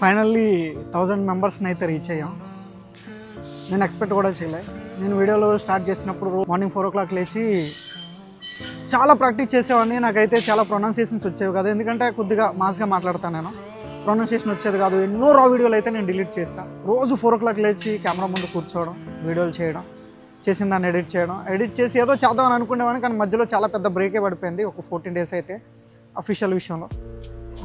Finally 1000 మెంబర్స్ని అయితే reach అయ్యాం. నేను ఎక్స్పెక్ట్ కూడా చేయలే. నేను వీడియోలో స్టార్ట్ చేసినప్పుడు మార్నింగ్ 4 o'clock లేచి చాలా ప్రాక్టీస్ చేసేవాడిని. నాకైతే చాలా ప్రొనౌన్సియేషన్స్ వచ్చేవి కాదు, ఎందుకంటే కొద్దిగా మాస్గా మాట్లాడతాను. నేను ప్రొనౌన్సియేషన్ వచ్చేది కాదు. ఎన్నో రా వీడియోలు అయితే నేను డిలీట్ చేస్తాను. రోజు 4 o'clock లేచి కెమెరా ముందు కూర్చోవడం, వీడియోలు చేయడం, చేసిన దాన్ని ఎడిట్ చేసి ఏదో చేద్దామని అనుకునేవాడిని. కానీ మధ్యలో చాలా పెద్ద బ్రేకే పడిపోయింది, ఒక 14 days అయితే అఫీషియల్ విషయంలో.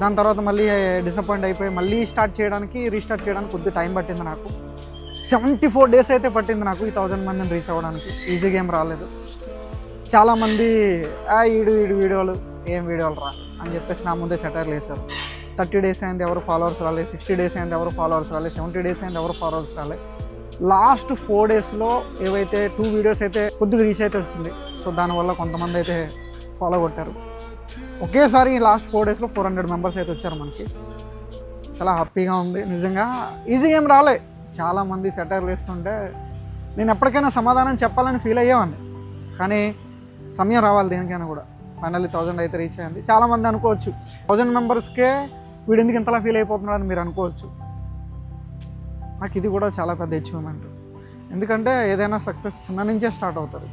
దాని తర్వాత మళ్ళీ డిసప్పాయింట్ అయిపోయి మళ్ళీ రీస్టార్ట్ చేయడానికి కొద్ది టైం పట్టింది. నాకు 74 days అయితే పట్టింది నాకు ఈ 1000 మందిని రీచ్ అవ్వడానికి. ఈజీగా ఏం రాలేదు. చాలామంది ఈడు వీడియోలు ఏం వీడియోలు రా అని చెప్పేసి నా ముందే సెటైర్లు వేశారు. 30 days అయింది, ఎవరు ఫాలోవర్స్ రాలేదు. 60 days అయింది, ఎవరు ఫాలోవర్స్ రాలేదు. 70 days అయింది, ఎవరు ఫాలోవర్స్ రాలేదు. లాస్ట్ 4 daysలో ఏవైతే 2 videos అయితే కొద్దిగా రీచ్ అయితే వచ్చింది. సో దానివల్ల కొంతమంది అయితే ఫాలో కొట్టారు. ఒకేసారి లాస్ట్ 4 daysలో 400 members అయితే వచ్చారు మనకి. చాలా హ్యాపీగా ఉంది నిజంగా. ఈజీగా ఏం రాలే. చాలామంది సెటైర్లు వేస్తుంటే నేను ఎప్పటికైనా సమాధానం చెప్పాలని ఫీల్ అయ్యేవాడిని, కానీ సమయం రావాలి దేనికైనా కూడా. ఫైనల్లీ 1000 అయితే రీచ్ అయింది. చాలామంది అనుకోవచ్చు 1000 membersకే వీడు ఎందుకు ఇంతలా ఫీల్ అయిపోతున్నాడు అని మీరు అనుకోవచ్చు. నాకు ఇది కూడా చాలా పెద్ద అచీవ్మెంట్. ఎందుకంటే ఏదైనా సక్సెస్ చిన్న నుంచే స్టార్ట్ అవుతుంది,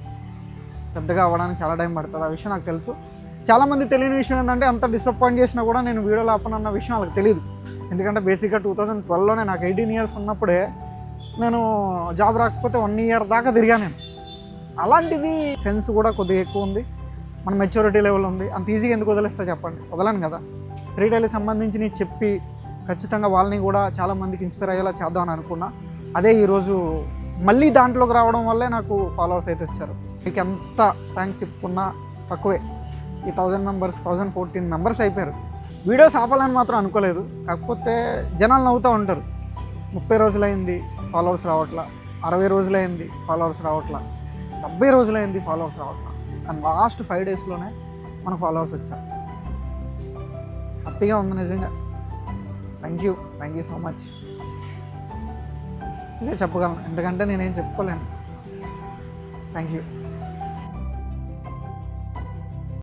పెద్దగా అవ్వడానికి చాలా టైం పడుతుంది. ఆ విషయం నాకు తెలుసు. చాలామంది తెలియని విషయం ఏంటంటే అంత డిసప్పాయింట్ చేసినా కూడా నేను వీడియోలో ఆపనన్న విషయం వాళ్ళకి తెలియదు. ఎందుకంటే బేసిక్గా 2012లోనే నాకు 18 years ఉన్నప్పుడే నేను జాబ్ రాకపోతే 1 year దాకా తిరిగాను నేను. అలాంటిది సెన్స్ కూడా కొద్దిగా ఎక్కువ ఉంది, మన మెచ్యూరిటీ లెవెల్ ఉంది. అంత ఈజీగా ఎందుకు వదిలేస్తా చెప్పండి? వదలను కదా. రీటైల్కి సంబంధించి నేను చెప్పి ఖచ్చితంగా వాళ్ళని కూడా చాలామందికి ఇన్స్పైర్ అయ్యేలా చేద్దామని అనుకున్నా. అదే ఈరోజు మళ్ళీ దాంట్లోకి రావడం వల్లే నాకు ఫాలోవర్స్ అయితే వచ్చారు. మీకు ఎంత థ్యాంక్స్ చెప్పుకున్నా తక్కువే. ఈ 1000 members 1014 members అయిపోయారు. వీడియోస్ ఆపాలని మాత్రం అనుకోలేదు. కాకపోతే జనాలు నవ్వుతూ ఉంటారు. 30 రోజులైంది ఫాలోవర్స్ రావట్లా, 60 రోజులైంది ఫాలోవర్స్ రావట్లా, 70 రోజులైంది ఫాలోవర్స్ రావట్లా. కానీ లాస్ట్ 5 daysలోనే మనకు ఫాలోవర్స్ వచ్చారు. హ్యాపీగా ఉంది నిజంగా. Thank you so much. ఇదే చెప్పగలను, ఎందుకంటే నేనేం చెప్పుకోలేను. Thank you.